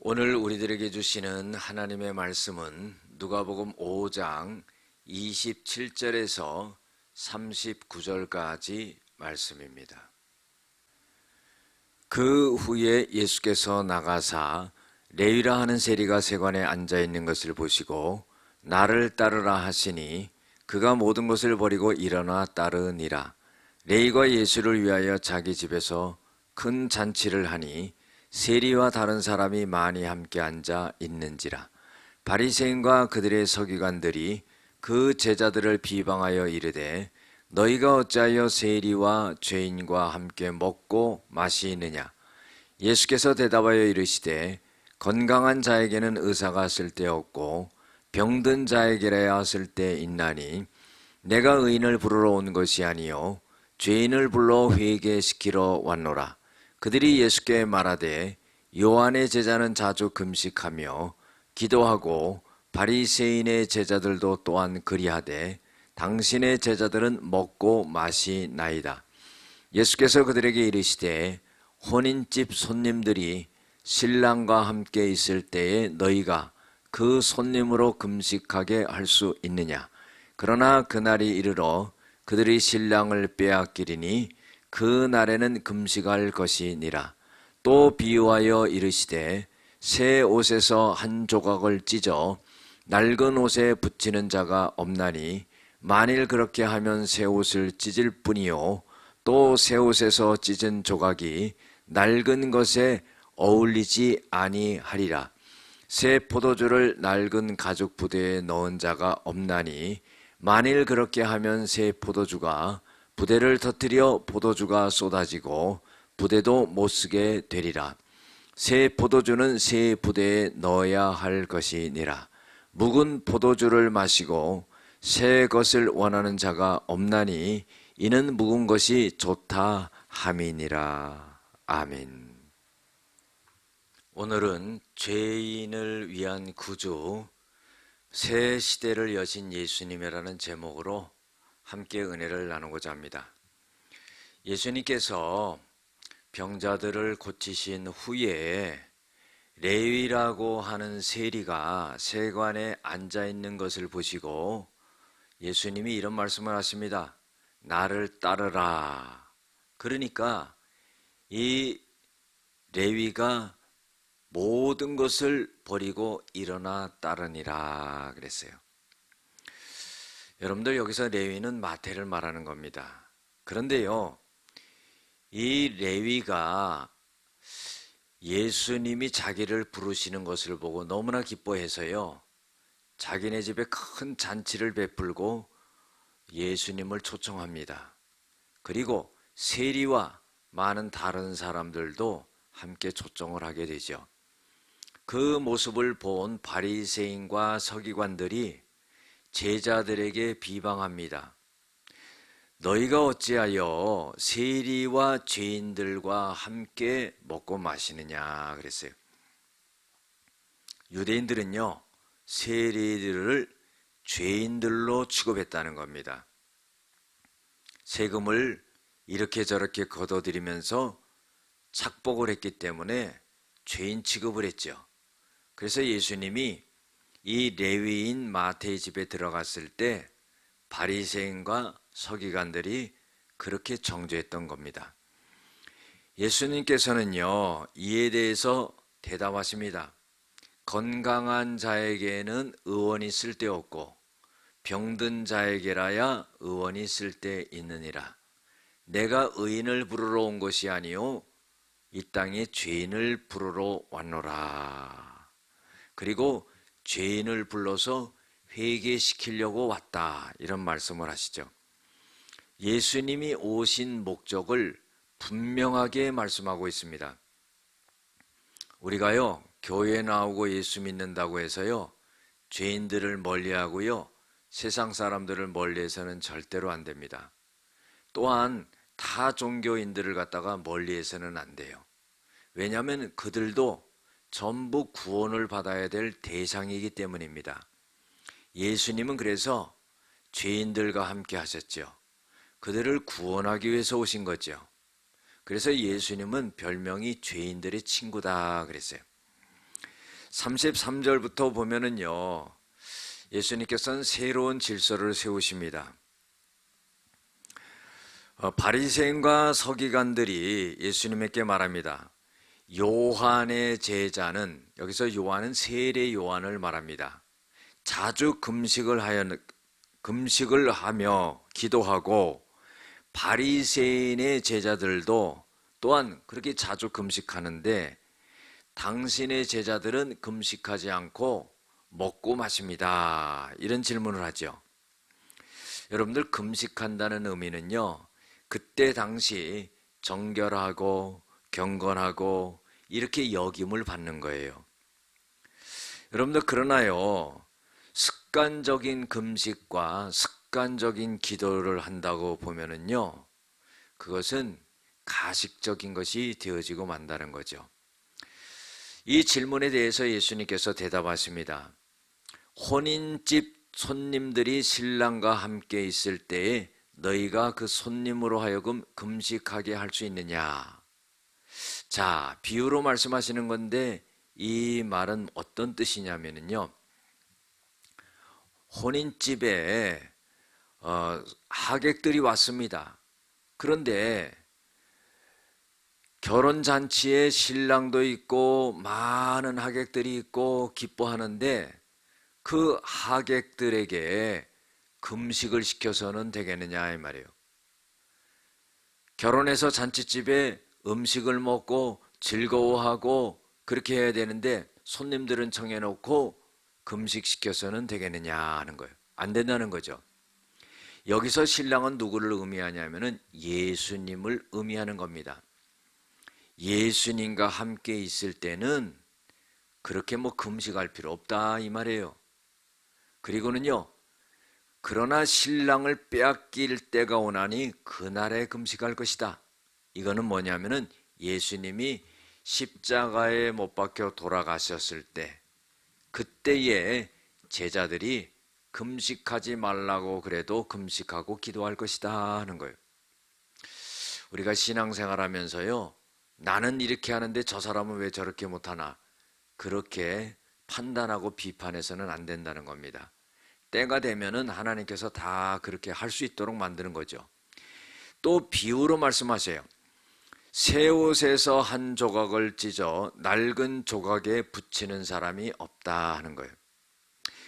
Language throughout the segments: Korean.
오늘 우리들에게 주시는 하나님의 말씀은 누가복음 5장 27절에서 39절까지 말씀입니다. 그 후에 예수께서 나가사 레위라 하는 세리가 세관에 앉아 있는 것을 보시고 나를 따르라 하시니 그가 모든 것을 버리고 일어나 따르니라. 레위가 예수를 위하여 자기 집에서 큰 잔치를 하니 세리와 다른 사람이 많이 함께 앉아 있는지라. 바리새인과 그들의 서기관들이 그 제자들을 비방하여 이르되 너희가 어찌하여 세리와 죄인과 함께 먹고 마시느냐. 예수께서 대답하여 이르시되 건강한 자에게는 의사가 쓸데없고 병든 자에게라야 쓸데있나니 내가 의인을 부르러 온 것이 아니요 죄인을 불러 회개시키러 왔노라. 그들이 예수께 말하되 요한의 제자는 자주 금식하며 기도하고 바리새인의 제자들도 또한 그리하되 당신의 제자들은 먹고 마시나이다. 예수께서 그들에게 이르시되 혼인집 손님들이 신랑과 함께 있을 때에 너희가 그 손님으로 금식하게 할 수 있느냐. 그러나 그날이 이르러 그들이 신랑을 빼앗기리니 그 날에는 금식할 것이니라. 또 비유하여 이르시되 새 옷에서 한 조각을 찢어 낡은 옷에 붙이는 자가 없나니 만일 그렇게 하면 새 옷을 찢을 뿐이요 또 새 옷에서 찢은 조각이 낡은 것에 어울리지 아니하리라. 새 포도주를 낡은 가죽 부대에 넣은 자가 없나니 만일 그렇게 하면 새 포도주가 부대를 터뜨려 포도주가 쏟아지고 부대도 못쓰게 되리라. 새 포도주는 새 부대에 넣어야 할 것이니라. 묵은 포도주를 마시고 새 것을 원하는 자가 없나니 이는 묵은 것이 좋다 함이니라. 아멘. 오늘은 죄인을 위한 구주, 새 시대를 여신 예수님이라는 제목으로 함께 은혜를 나누고자 합니다. 예수님께서 병자들을 고치신 후에 레위라고 하는 세리가 세관에 앉아 있는 것을 보시고 예수님이 이런 말씀을 하십니다. 나를 따르라. 그러니까 이 레위가 모든 것을 버리고 일어나 따르니라 그랬어요. 여러분들 여기서 레위는 마태를 말하는 겁니다. 그런데요, 이 레위가 예수님이 자기를 부르시는 것을 보고 너무나 기뻐해서요, 자기네 집에 큰 잔치를 베풀고 예수님을 초청합니다. 그리고 세리와 많은 다른 사람들도 함께 초청을 하게 되죠. 그 모습을 본 바리새인과 서기관들이 제자들에게 비방합니다. 너희가 어찌하여 세리와 죄인들과 함께 먹고 마시느냐 그랬어요. 유대인들은요, 세리들을 죄인들로 취급했다는 겁니다. 세금을 이렇게 저렇게 걷어들이면서 착복을 했기 때문에 죄인 취급을 했죠. 그래서 예수님이 이 레위인 마태의 집에 들어갔을 때 바리새인과 서기관들이 그렇게 정죄했던 겁니다. 예수님께서는요, 이에 대해서 대답하십니다. 건강한 자에게는 의원이 쓸데없고 병든 자에게라야 의원이 쓸데있느니라. 내가 의인을 부르러 온 것이 아니요 이 땅에 죄인을 부르러 왔노라. 그리고 죄인을 불러서 회개시키려고 왔다, 이런 말씀을 하시죠. 예수님이 오신 목적을 분명하게 말씀하고 있습니다. 우리가요, 교회에 나오고 예수 믿는다고 해서요, 죄인들을 멀리하고요, 세상 사람들을 멀리해서는 절대로 안 됩니다. 또한 타 종교인들을 갖다가 멀리해서는 안 돼요. 왜냐하면 그들도 전부 구원을 받아야 될 대상이기 때문입니다. 예수님은 그래서 죄인들과 함께 하셨죠. 그들을 구원하기 위해서 오신 거죠. 그래서 예수님은 별명이 죄인들의 친구다 그랬어요. 33절부터 보면은요, 예수님께서는 새로운 질서를 세우십니다. 바리새인과 서기관들이 예수님에게 말합니다. 요한의 제자는, 여기서 요한은 세례 요한을 말합니다. 자주 금식을 하며 기도하고, 바리새인의 제자들도 또한 그렇게 자주 금식하는데 당신의 제자들은 금식하지 않고 먹고 마십니다. 이런 질문을 하죠. 여러분들, 금식한다는 의미는요, 그때 당시 정결하고 경건하고 이렇게 여김을 받는 거예요. 여러분들, 그러나요, 습관적인 금식과 습관적인 기도를 한다고 보면은요, 그것은 가식적인 것이 되어지고 만다는 거죠. 이 질문에 대해서 예수님께서 대답하십니다. 혼인집 손님들이 신랑과 함께 있을 때에 너희가 그 손님으로 하여금 금식하게 할 수 있느냐? 자, 비유로 말씀하시는 건데 이 말은 어떤 뜻이냐면요, 혼인집에 하객들이 왔습니다. 그런데 결혼잔치에 신랑도 있고 많은 하객들이 있고 기뻐하는데 그 하객들에게 금식을 시켜서는 되겠느냐 이 말이에요. 결혼해서 잔치집에 음식을 먹고 즐거워하고 그렇게 해야 되는데 손님들은 청해놓고 금식시켜서는 되겠느냐 하는 거예요. 안 된다는 거죠. 여기서 신랑은 누구를 의미하냐면은 예수님을 의미하는 겁니다. 예수님과 함께 있을 때는 그렇게 금식할 필요 없다 이 말이에요. 그리고는요, 그러나 신랑을 빼앗길 때가 오나니 그날에 금식할 것이다. 이거는 뭐냐면은 예수님이 십자가에 못 박혀 돌아가셨을 때, 그때에 제자들이 금식하지 말라고 그래도 금식하고 기도할 것이다 하는 거예요. 우리가 신앙생활 하면서요, 나는 이렇게 하는데 저 사람은 왜 저렇게 못하나, 그렇게 판단하고 비판해서는 안 된다는 겁니다. 때가 되면은 하나님께서 다 그렇게 할 수 있도록 만드는 거죠. 또 비유로 말씀하세요. 새 옷에서 한 조각을 찢어 낡은 조각에 붙이는 사람이 없다 하는 거예요.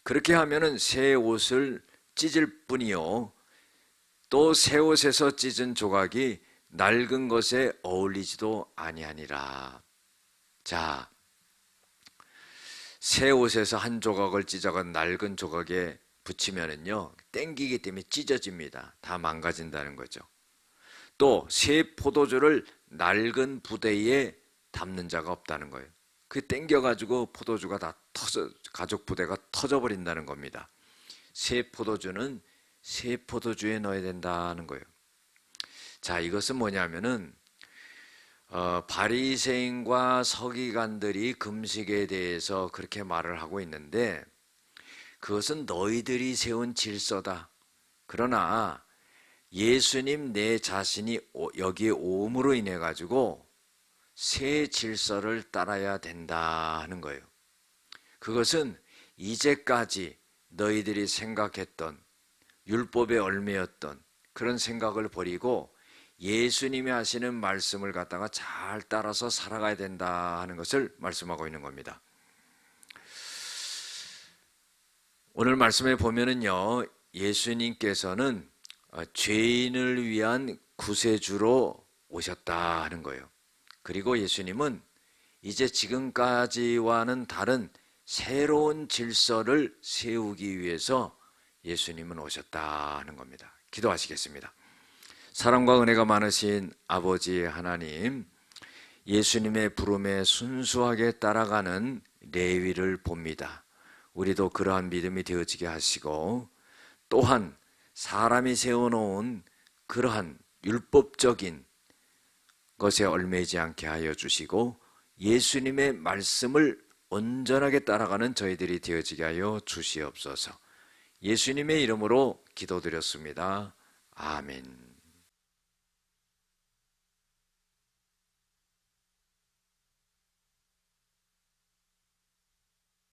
그렇게 하면은 새 옷을 찢을 뿐이요, 또 새 옷에서 찢은 조각이 낡은 것에 어울리지도 아니하니라. 자, 새 옷에서 한 조각을 찢어가 낡은 조각에 붙이면은요, 땡기기 때문에 찢어집니다. 다 망가진다는 거죠. 또 새 포도주를 낡은 부대에 담는 자가 없다는 거예요. 그 땡겨가지고 포도주가 다 가죽 부대가 터져버린다는 겁니다. 새 포도주는 새 포도주에 넣어야 된다는 거예요. 자, 이것은 뭐냐면은 바리새인과 서기관들이 금식에 대해서 그렇게 말을 하고 있는데 그것은 너희들이 세운 질서다. 그러나 예수님 내 자신이 여기에 오므로 인해 가지고 새 질서를 따라야 된다 하는 거예요. 그것은 이제까지 너희들이 생각했던 율법에 얽매였던 그런 생각을 버리고 예수님이 하시는 말씀을 갖다가 잘 따라서 살아가야 된다 하는 것을 말씀하고 있는 겁니다. 오늘 말씀에 보면은요, 예수님께서는 죄인을 위한 구세주로 오셨다 하는 거예요. 그리고 예수님은 이제 지금까지와는 다른 새로운 질서를 세우기 위해서 예수님은 오셨다 하는 겁니다. 기도하시겠습니다. 사랑과 은혜가 많으신 아버지 하나님, 예수님의 부름에 순수하게 따라가는 레위를 봅니다. 우리도 그러한 믿음이 되어지게 하시고, 또한 사람이 세워놓은 그러한 율법적인 것에 얽매이지 않게 하여 주시고 예수님의 말씀을 온전하게 따라가는 저희들이 되어지게 하여 주시옵소서. 예수님의 이름으로 기도드렸습니다. 아멘.